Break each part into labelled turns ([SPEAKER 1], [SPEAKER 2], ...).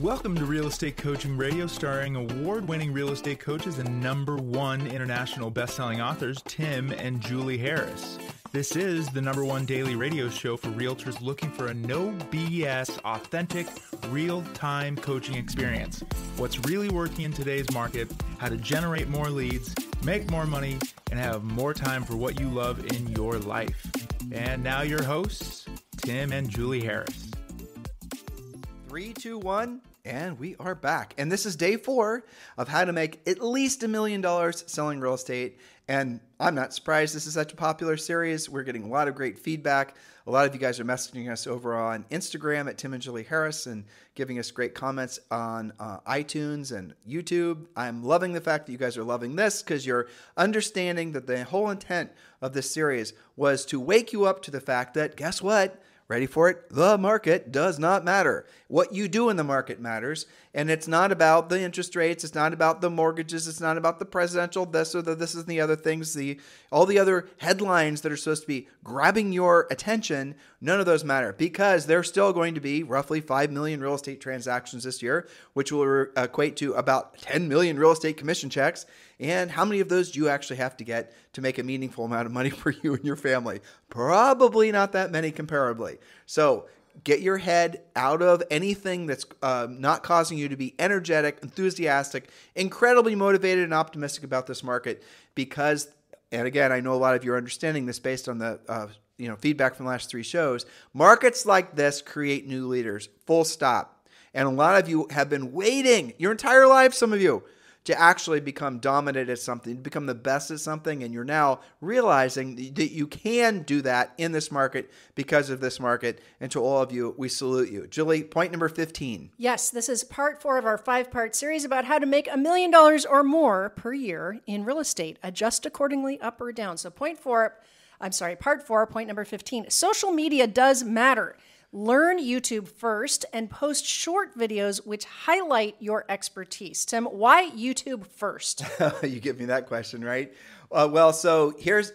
[SPEAKER 1] Welcome to Real Estate Coaching Radio, starring award-winning real estate coaches and #1 international best-selling authors, Tim and Julie Harris. This is the #1 daily radio show for realtors looking for a no BS, authentic, real-time coaching experience. What's really working in today's market, how to generate more leads, make more money, and have more time for what you love in your life. And now your hosts, Tim and Julie Harris.
[SPEAKER 2] 3, 2, 1, and we are back. And this is day 4 of how to make at least $1 million selling real estate. And I'm not surprised this is such a popular series. We're getting a lot of great feedback. A lot of you guys are messaging us over on Instagram at Tim and Julie Harris and giving us great comments on iTunes and YouTube. I'm loving the fact that you guys are loving this because you're understanding that the whole intent of this series was to wake you up to the fact that, guess what? Ready for it? The market does not matter. What you do in the market matters. And it's not about the interest rates. It's not about the mortgages. It's not about the presidential this or this and the other things. All the other headlines that are supposed to be grabbing your attention, none of those matter because there's still going to be roughly 5 million real estate transactions this year, which will equate to about 10 million real estate commission checks. And how many of those do you actually have to get to make a meaningful amount of money for you and your family? Probably not that many comparably. So get your head out of anything that's not causing you to be energetic, enthusiastic, incredibly motivated and optimistic about this market because, and again, I know a lot of you are understanding this based on the feedback from the last 3 shows, markets like this create new leaders, full stop. And a lot of you have been waiting your entire life, some of you, to actually become dominant at something, to become the best at something, and you're now realizing that you can do that in this market because of this market. And to all of you, we salute you. Julie, point number 15.
[SPEAKER 3] Yes, this is part 4 of our 5-part series about how to make $1 million or more per year in real estate. Adjust accordingly, up or down. So part 4, point number 15. Social media does matter. Learn YouTube first and post short videos which highlight your expertise. Tim, why YouTube first?
[SPEAKER 2] You give me that question, right? So here's,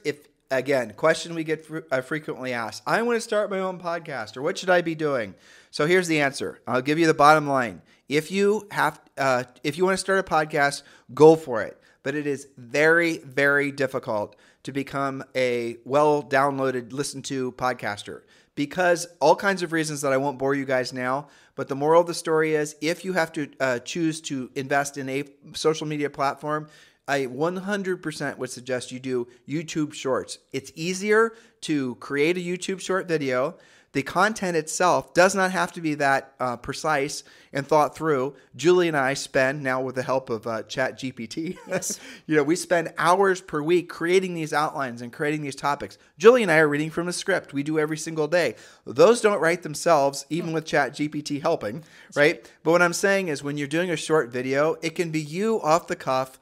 [SPEAKER 2] question we get frequently asked. I want to start my own podcast, or what should I be doing? So here's the answer. I'll give you the bottom line. If you want to start a podcast, go for it. But it is very, very difficult to become a well-downloaded, listened-to podcaster because all kinds of reasons that I won't bore you guys now. But the moral of the story is if you have to choose to invest in a social media platform, I 100% would suggest you do YouTube Shorts. It's easier to create a YouTube short video. The content itself does not have to be that precise and thought through. Julie and I spend, now with the help of ChatGPT,
[SPEAKER 3] yes.
[SPEAKER 2] We spend hours per week creating these outlines and creating these topics. Julie and I are reading from a script we do every single day. Those don't write themselves, even with ChatGPT helping, right? But what I'm saying is when you're doing a short video, it can be you off the cuff,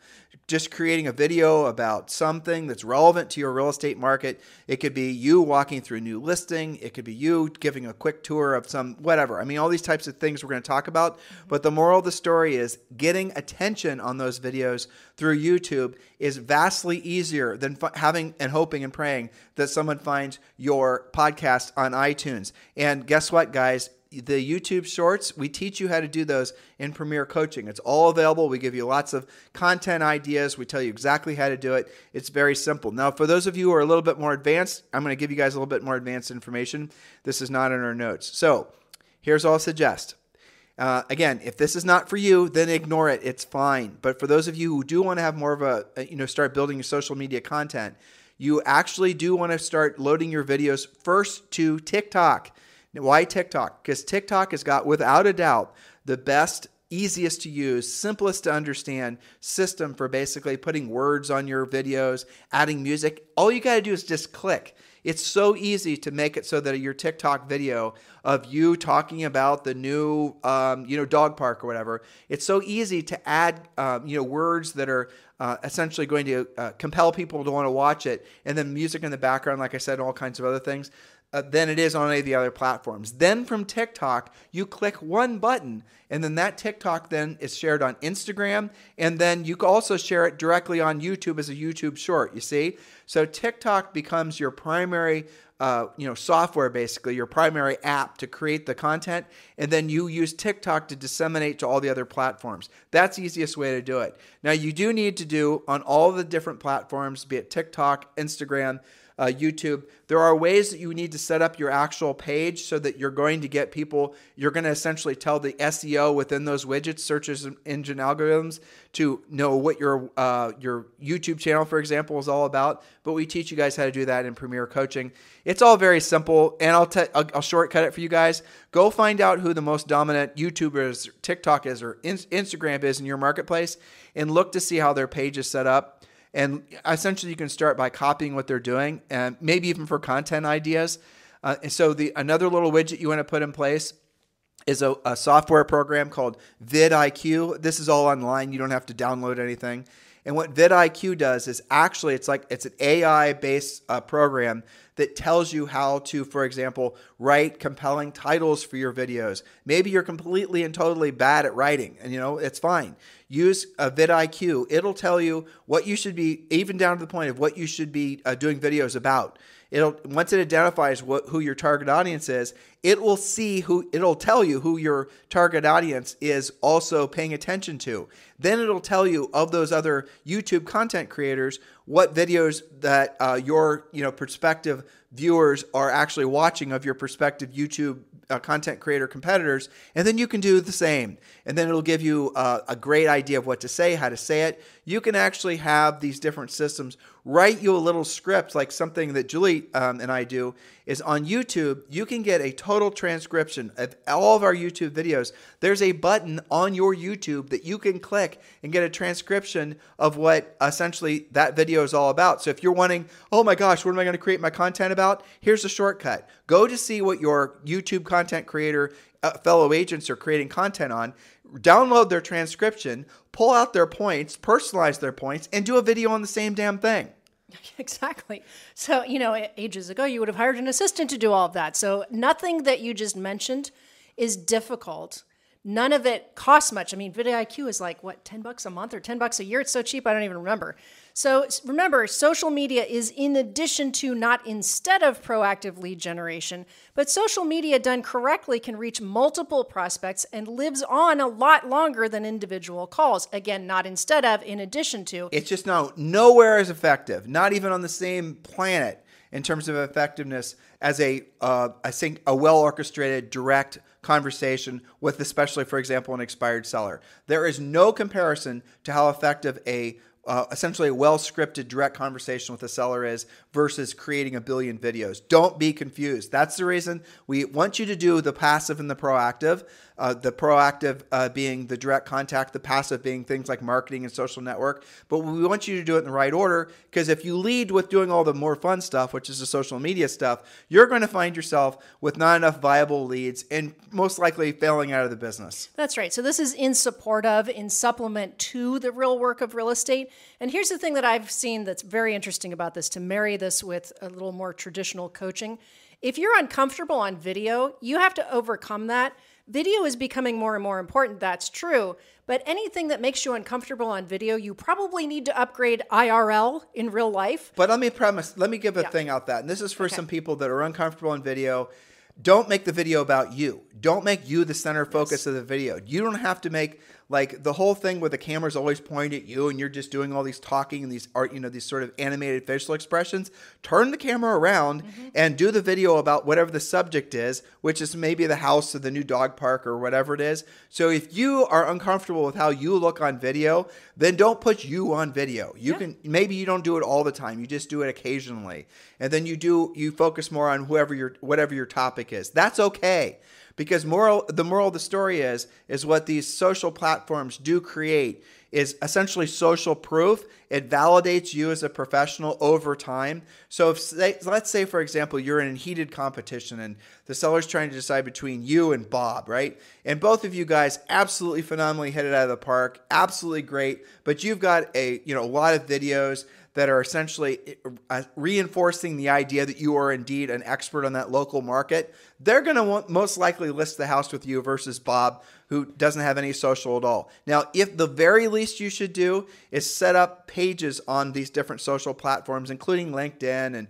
[SPEAKER 2] just creating a video about something that's relevant to your real estate market. It could be you walking through a new listing. It could be you giving a quick tour of some whatever. I mean, all these types of things we're going to talk about. But the moral of the story is getting attention on those videos through YouTube is vastly easier than having and hoping and praying that someone finds your podcast on iTunes. And guess what, guys? The YouTube Shorts, we teach you how to do those in Premier Coaching. It's all available. We give you lots of content ideas. We tell you exactly how to do it. It's very simple. Now, for those of you who are a little bit more advanced, I'm going to give you guys a little bit more advanced information. This is not in our notes. So here's all I'll suggest. Again, if this is not for you, then ignore it. It's fine. But for those of you who do want to have more of start building your social media content, you actually do want to start loading your videos first to TikTok. Why TikTok? Because TikTok has got, without a doubt, the best, easiest to use, simplest to understand system for basically putting words on your videos, adding music. All you got to do is just click. It's so easy to make it so that your TikTok video of you talking about the new, dog park or whatever, it's so easy to add, words that are essentially going to compel people to want to watch it, and then music in the background, like I said, all kinds of other things. than it is on any of the other platforms. Then from TikTok, you click one button, and then that TikTok then is shared on Instagram, and then you can also share it directly on YouTube as a YouTube short, you see? So TikTok becomes your primary software, basically, your primary app to create the content, and then you use TikTok to disseminate to all the other platforms. That's the easiest way to do it. Now, you do need to do on all the different platforms, be it TikTok, Instagram, YouTube, there are ways that you need to set up your actual page so that you're going to get people, you're going to essentially tell the SEO within those widgets, search engine algorithms, to know what your YouTube channel, for example, is all about. But we teach you guys how to do that in Premier Coaching. It's all very simple, and I'll shortcut it for you guys. Go find out who the most dominant YouTubers, TikTok is, or Instagram is in your marketplace, and look to see how their page is set up. And essentially, you can start by copying what they're doing, and maybe even for content ideas. And so another little widget you want to put in place is a software program called vidIQ. This is all online. You don't have to download anything. And what vidIQ does is actually it's an AI-based program that tells you how to, for example, write compelling titles for your videos. Maybe you're completely and totally bad at writing, and it's fine. Use a vidIQ. It'll tell you what you should be, even down to the point of what you should be doing videos about. Once it identifies who your target audience is, it'll tell you who your target audience is also paying attention to. Then it'll tell you of those other YouTube content creators what videos that your prospective viewers are actually watching of your prospective YouTube content creator competitors, and then you can do the same. And then it'll give you a great idea of what to say, how to say it. You can actually have these different systems write you a little script, like something that Julie and I do is on YouTube. You can get a total transcription of all of our YouTube videos. There's a button on your YouTube that you can click and get a transcription of what essentially that video is all about. So if you're wanting, oh my gosh, what am I going to create my content about? Here's a shortcut. Go to see what your YouTube content creator fellow agents are creating content on, download their transcription, pull out their points, personalize their points, and do a video on the same damn thing.
[SPEAKER 3] Exactly. So, ages ago, you would have hired an assistant to do all of that. So nothing that you just mentioned is difficult. None of it costs much. I mean, vidIQ is like, what, $10 a month or $10 a year? It's so cheap, I don't even remember. So remember, social media is in addition to, not instead of, proactive lead generation, but social media done correctly can reach multiple prospects and lives on a lot longer than individual calls. Again, not instead of, in addition to.
[SPEAKER 2] It's just nowhere as effective, not even on the same planet in terms of effectiveness as I think a well-orchestrated direct conversation with, especially, for example, an expired seller. There is no comparison to how effective essentially a well-scripted direct conversation with a seller is versus creating a billion videos. Don't be confused. That's the reason we want you to do the passive and the proactive. The proactive being the direct contact, the passive being things like marketing and social network. But we want you to do it in the right order, because if you lead with doing all the more fun stuff, which is the social media stuff, you're going to find yourself with not enough viable leads and most likely failing out of the business.
[SPEAKER 3] That's right. So this is in supplement to the real work of real estate. And here's the thing that I've seen that's very interesting about this, to marry this with a little more traditional coaching. If you're uncomfortable on video, you have to overcome that. Video is becoming more and more important, that's true, but anything that makes you uncomfortable on video, you probably need to upgrade IRL in real life.
[SPEAKER 2] But let me give a thing out that, and this is for some people that are uncomfortable on video. Don't make the video about you. Don't make you the center focus of the video. You don't have to make like the whole thing where the camera's always pointed at you and you're just doing all these talking and these these sort of animated facial expressions. Turn the camera around and do the video about whatever the subject is, which is maybe the house or the new dog park or whatever it is. So if you are uncomfortable with how you look on video, then don't put you on video. Maybe you don't do it all the time. You just do it occasionally. And then you focus more on whatever your topic is. That's okay. Because the moral of the story is what these social platforms do create is essentially social proof. It validates you as a professional over time. So let's say, for example, you're in a heated competition and the seller's trying to decide between you and Bob, right? And both of you guys absolutely phenomenally hit it out of the park, absolutely great. But you've got a lot of videos that are essentially reinforcing the idea that you are indeed an expert on that local market, they're going to most likely list the house with you versus Bob, who doesn't have any social at all. Now, if the very least you should do is set up pages on these different social platforms, including LinkedIn and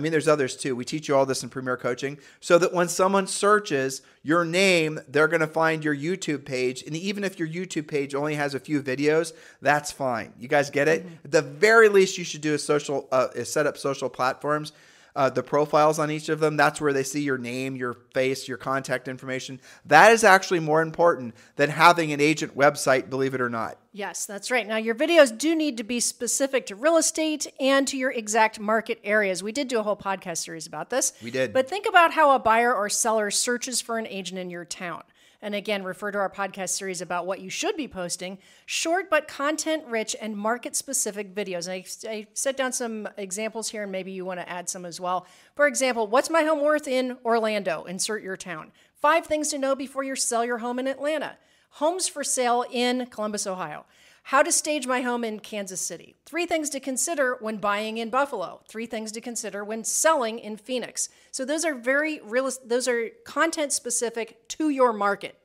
[SPEAKER 2] there's others too. We teach you all this in Premier Coaching so that when someone searches your name, they're going to find your YouTube page. And even if your YouTube page only has a few videos, that's fine. You guys get it? At the very least you should do is set up social platforms. The profiles on each of them, that's where they see your name, your face, your contact information. That is actually more important than having an agent website, believe it or not.
[SPEAKER 3] Yes, that's right. Now, your videos do need to be specific to real estate and to your exact market areas. We did do a whole podcast series about this.
[SPEAKER 2] We did.
[SPEAKER 3] But think about how a buyer or seller searches for an agent in your town. And again, refer to our podcast series about what you should be posting. Short but content-rich and market-specific videos. I set down some examples here, and maybe you want to add some as well. For example, what's my home worth in Orlando? Insert your town. 5 things to know before you sell your home in Atlanta. Homes for sale in Columbus, Ohio. How to stage my home in Kansas City. 3 things to consider when buying in Buffalo. 3 things to consider when selling in Phoenix. So those are those are content specific to your market.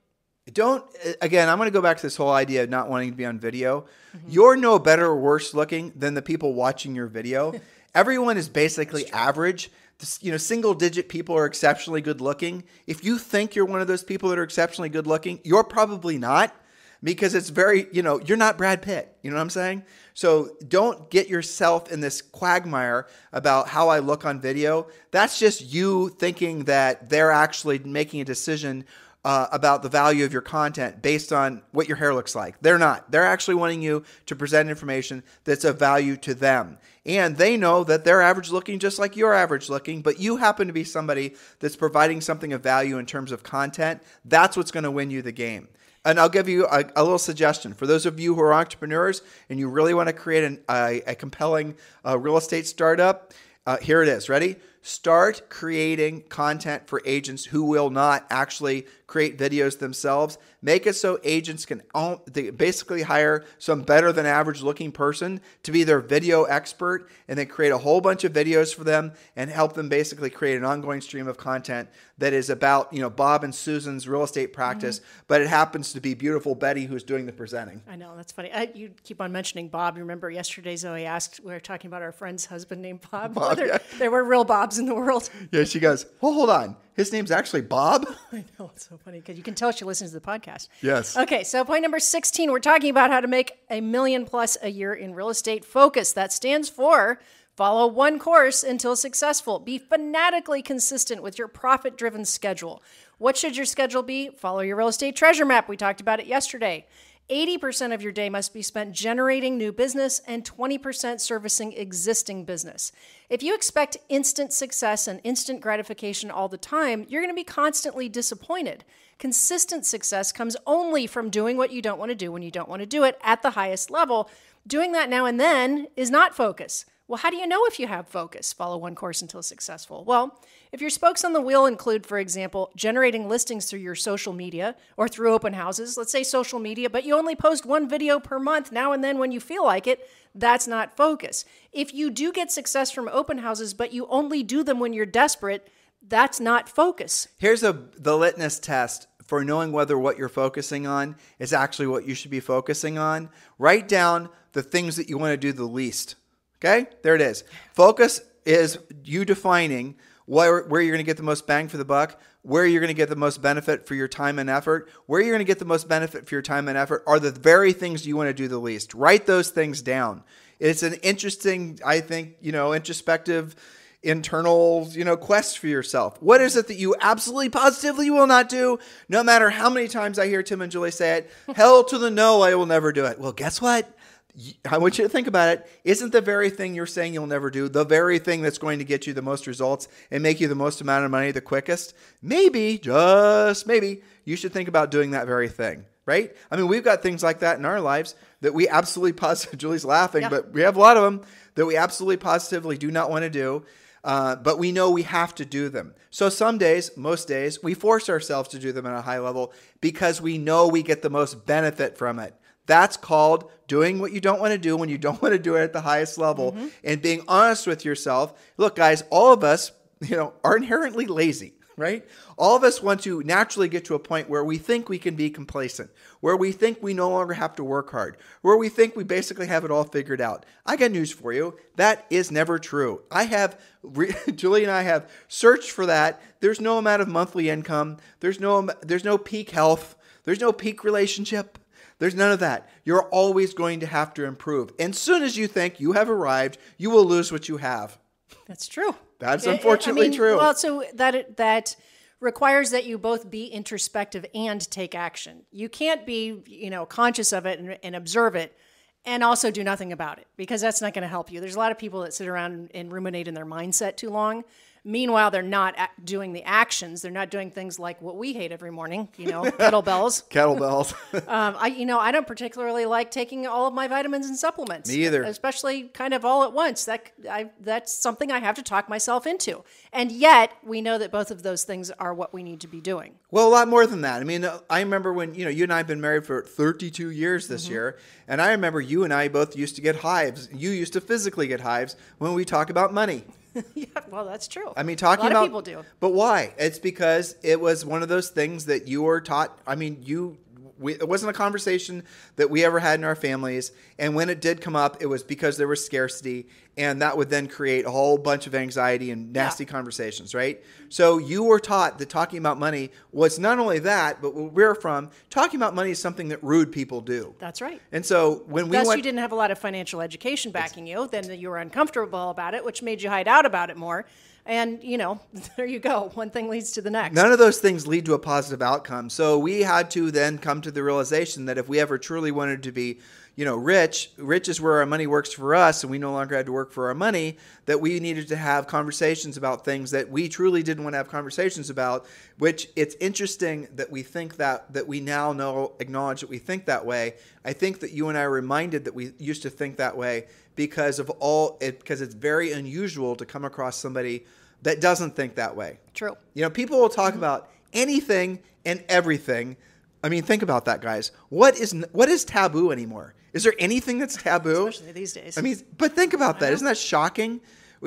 [SPEAKER 2] I'm going to go back to this whole idea of not wanting to be on video. You're no better or worse looking than the people watching your video. Everyone is basically average. Single digit people are exceptionally good looking. If you think you're one of those people that are exceptionally good looking, you're probably not. Because it's you're not Brad Pitt. You know what I'm saying? So don't get yourself in this quagmire about how I look on video. That's just you thinking that they're actually making a decision about the value of your content based on what your hair looks like. They're not. They're actually wanting you to present information that's of value to them. And they know that they're average looking just like you're average looking, but you happen to be somebody that's providing something of value in terms of content. That's what's going to win you the game. And I'll give you a little suggestion. For those of you who are entrepreneurs and you really want to create a compelling real estate startup, here it is. Ready? Start creating content for agents who will not actually create videos themselves. Make it so agents can basically hire some better than average looking person to be their video expert, and then create a whole bunch of videos for them and help them basically create an ongoing stream of content that is about, Bob and Susan's real estate practice, but it happens to be beautiful Betty who's doing the presenting.
[SPEAKER 3] I know, that's funny. You keep on mentioning Bob. You remember yesterday Zoe asked, we were talking about our friend's husband named Bob.
[SPEAKER 2] Yeah.
[SPEAKER 3] There were real Bobs in the world.
[SPEAKER 2] Yeah, she goes, well, hold on. His name's actually Bob?
[SPEAKER 3] I know, it's so funny because you can tell she listens to the podcast.
[SPEAKER 2] Yes.
[SPEAKER 3] Okay, so point number 16, we're talking about how to make $1 million+ a year in real estate. Focus. That stands for follow one course until successful. Be fanatically consistent with your profit-driven schedule. What should your schedule be? Follow your real estate treasure map. We talked about it yesterday. 80% of your day must be spent generating new business and 20% servicing existing business. If you expect instant success and instant gratification all the time, you're going to be constantly disappointed. Consistent success comes only from doing what you don't want to do when you don't want to do it at the highest level. Doing that now and then is not focus. Well, how do you know if you have focus? Follow one course until successful. Well, if your spokes on the wheel include, for example, generating listings through your social media or through open houses, let's say social media, but you only post 1 video per month now and then when you feel like it, that's not focus. If you do get success from open houses, but you only do them when you're desperate, that's not focus.
[SPEAKER 2] Here's the litmus test for knowing whether what you're focusing on is actually what you should be focusing on. Write down the things that you want to do the least. Okay, there it is. Focus is you defining where you're going to get the most bang for the buck, where you're going to get the most benefit for your time and effort. Where you're going to get the most benefit for your time and effort are the very things you want to do the least. Write those things down. It's an interesting, I think, introspective, internal, quest for yourself. What is it that you absolutely, positively will not do? No matter how many times I hear Tim and Julie say it, hell to the no, I will never do it. Well, guess what? I want you to think about it. Isn't the very thing you're saying you'll never do the very thing that's going to get you the most results and make you the most amount of money the quickest? Maybe, just maybe, you should think about doing that very thing, right? I mean, we've got things like that in our lives that we absolutely positively, Julie's laughing, but we have a lot of them that we absolutely positively do not want to do, but we know we have to do them. So some days, most days, we force ourselves to do them at a high level because we know we get the most benefit from it. That's called doing what you don't want to do when you don't want to do it at the highest level and being honest with yourself. Look, guys, all of us, are inherently lazy, right? All of us want to naturally get to a point where we think we can be complacent, where we think we no longer have to work hard, where we think we basically have it all figured out. I got news for you. That is never true. Julie and I have searched for that. There's no amount of monthly income. There's no peak health. There's no peak relationship. There's none of that. You're always going to have to improve. And as soon as you think you have arrived, you will lose what you have.
[SPEAKER 3] That's true.
[SPEAKER 2] That's unfortunately true.
[SPEAKER 3] Well, so that requires that you both be introspective and take action. You can't be, conscious of it and observe it and also do nothing about it, because that's not going to help you. There's a lot of people that sit around and ruminate in their mindset too long. Meanwhile, they're not doing the actions. They're not doing things like what we hate every morning, kettlebells.
[SPEAKER 2] Kettlebells.
[SPEAKER 3] I don't particularly like taking all of my vitamins and supplements.
[SPEAKER 2] Me either.
[SPEAKER 3] Especially kind of all at once. That's something I have to talk myself into. And yet, we know that both of those things are what we need to be doing.
[SPEAKER 2] Well, a lot more than that. I mean, I remember when, you and I have been married for 32 years this year. And I remember you and I both used to get hives. You used to physically get hives when we talk about money.
[SPEAKER 3] Yeah, well, that's true.
[SPEAKER 2] I mean, talking about...
[SPEAKER 3] A lot of people do.
[SPEAKER 2] But why? It's because it was one of those things that you were taught. I mean, it wasn't a conversation that we ever had in our families. And when it did come up, it was because there was scarcity. And that would then create a whole bunch of anxiety and nasty conversations, right? So you were taught that talking about money was not only that, but where we're from, talking about money is something that rude people do.
[SPEAKER 3] That's right.
[SPEAKER 2] And so when we
[SPEAKER 3] you didn't have a lot of financial education backing you, then you were uncomfortable about it, which made you hide out about it more. And, there you go. One thing leads to the next.
[SPEAKER 2] None of those things lead to a positive outcome. So we had to then come to the realization that if we ever truly wanted to be, rich is where our money works for us, and we no longer had to work for our money, that we needed to have conversations about things that we truly didn't want to have conversations about, which it's interesting that we think that we now acknowledge that we think that way. I think that you and I are reminded that we used to think that way because it's very unusual to come across somebody that doesn't think that way.
[SPEAKER 3] True.
[SPEAKER 2] People will talk about anything and everything. I mean, think about that, guys. What is taboo anymore? Is there anything that's taboo?
[SPEAKER 3] Especially these days.
[SPEAKER 2] I mean, but think about that. Isn't that shocking?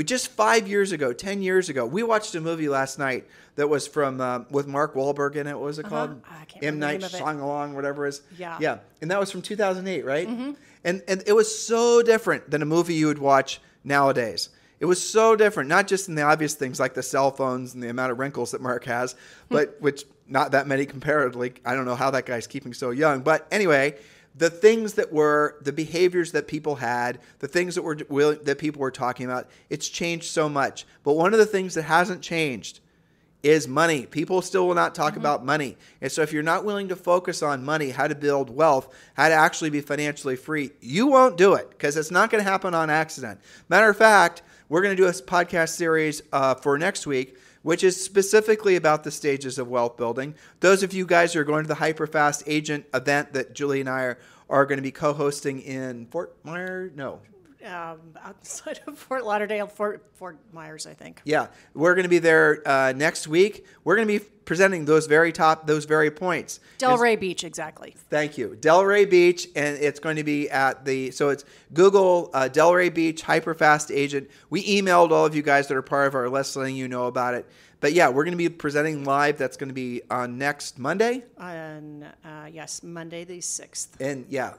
[SPEAKER 2] Just 5 years ago, 10 years ago, we watched a movie last night that was from with Mark Wahlberg in it. What was it called?
[SPEAKER 3] I can't
[SPEAKER 2] M.
[SPEAKER 3] remember
[SPEAKER 2] Night
[SPEAKER 3] the name of it.
[SPEAKER 2] Shyamalan, whatever it is.
[SPEAKER 3] Yeah.
[SPEAKER 2] Yeah. And that was from 2008, right? Mm-hmm. And it was so different than a movie you would watch nowadays. It was so different, not just in the obvious things like the cell phones and the amount of wrinkles that Mark has, but which not that many comparatively. I don't know how that guy's keeping so young. But anyway, the things that were, the behaviors that people had, the things that people were talking about, it's changed so much. But one of the things that hasn't changed is money. People still will not talk about money. And so if you're not willing to focus on money, how to build wealth, how to actually be financially free, you won't do it because it's not going to happen on accident. Matter of fact, we're going to do a podcast series for next week, which is specifically about the stages of wealth building. Those of you guys who are going to the Hyperfast Agent event that Julie and I are going to be co-hosting in Fort Myers? No.
[SPEAKER 3] Outside of Fort Lauderdale, Fort Myers, I think.
[SPEAKER 2] Yeah, we're going to be there next week. We're going to be presenting those very points.
[SPEAKER 3] Delray Beach, exactly.
[SPEAKER 2] Thank you. Delray Beach, and it's going to be so it's Google Delray Beach Hyperfast Agent. We emailed all of you guys that are part of our list letting you know about it. But yeah, we're going to be presenting live. That's going to be on next Monday.
[SPEAKER 3] Yes, Monday the 6th.
[SPEAKER 2] And yeah,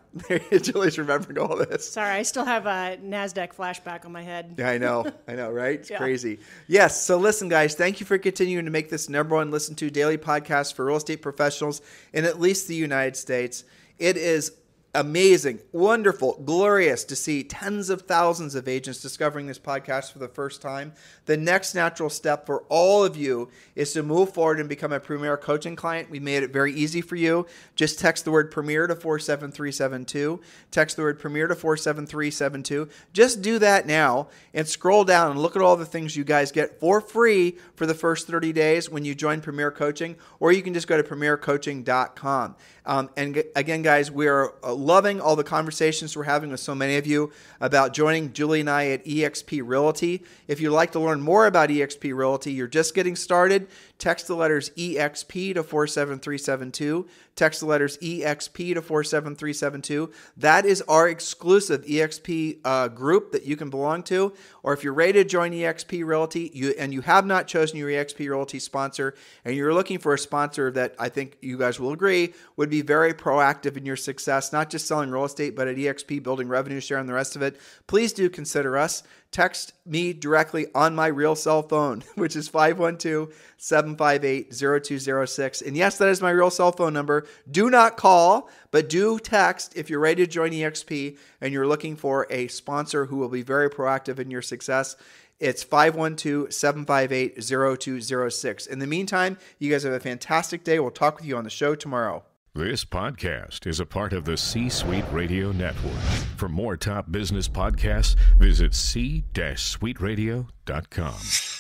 [SPEAKER 2] Julie's remembering all this.
[SPEAKER 3] Sorry, I still have a NASDAQ flashback on my head.
[SPEAKER 2] Yeah, I know, right? It's crazy. Yes, so listen, guys, thank you for continuing to make this number one listened to daily podcast for real estate professionals in at least the United States. It is amazing, wonderful, glorious to see tens of thousands of agents discovering this podcast for the first time. The next natural step for all of you is to move forward and become a Premier coaching client. We made it very easy for you. Just text the word Premier to 47372. Text the word Premier to 47372. Just do that now and scroll down and look at all the things you guys get for free for the first 30 days when you join Premier Coaching, or you can just go to premiercoaching.com. And again, guys, we are loving all the conversations we're having with so many of you about joining Julie and I at eXp Realty. If you'd like to learn more about eXp Realty, you're just getting started, text the letters EXP to 47372. Text the letters EXP to 47372. That is our exclusive EXP group that you can belong to. Or if you're ready to join EXP Realty and you have not chosen your EXP Realty sponsor, and you're looking for a sponsor that I think you guys will agree would be very proactive in your success, not just selling real estate, but at EXP building revenue share and the rest of it, please do consider us. Text me directly on my real cell phone, which is 512-758-0206. And yes, that is my real cell phone number. Do not call, but do text if you're ready to join EXP and you're looking for a sponsor who will be very proactive in your success. It's 512-758-0206. In the meantime, you guys have a fantastic day. We'll talk with you on the show tomorrow.
[SPEAKER 4] This podcast is a part of the C-Suite Radio Network. For more top business podcasts, visit c-suiteradio.com.